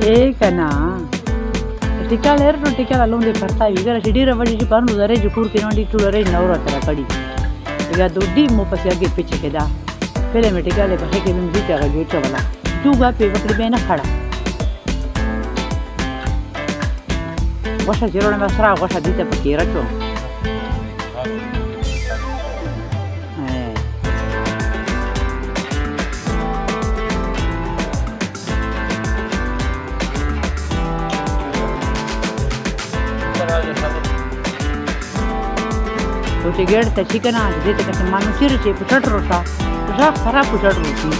کنا ټیکا لر نو ټیکا لوندې پرتا وی ګره چې ډیره وړي چې پرنو زره جوړ کینو دي ټول رې نور تر کړي یا دوی مو پسې اگې پچې کېدا فلم ټیکا له بخې کې موزیک هغه جوړ چولا جوګه په وکړې به نه خړه وښه جوړونه مسرا وښه دې ته پکې راچو تو چې ګړ ته چې کنه دې ته چې مانو چیرې چې پټړ روشا ځا خراب پټړ روشي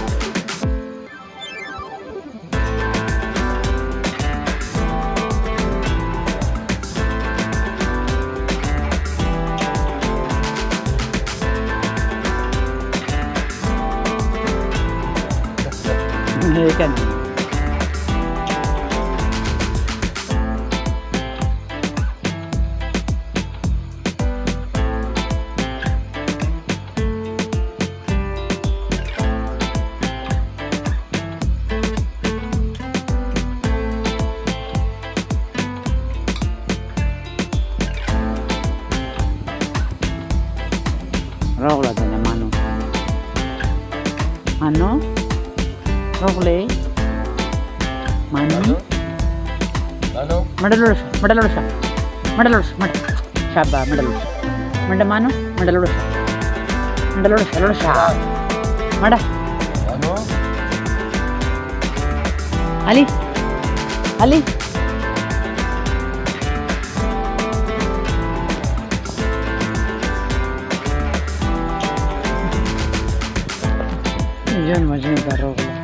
نه کنه Rogle de Mano. Mano? Rogle? Mano? Mano? Madalursa, Madalursa, Madalursa, Shabba, Madalursa. Madamano, Madalursa. Madalursa, Lursa. Mada. Mano? Ali? Ali? Yo no me siento rojo.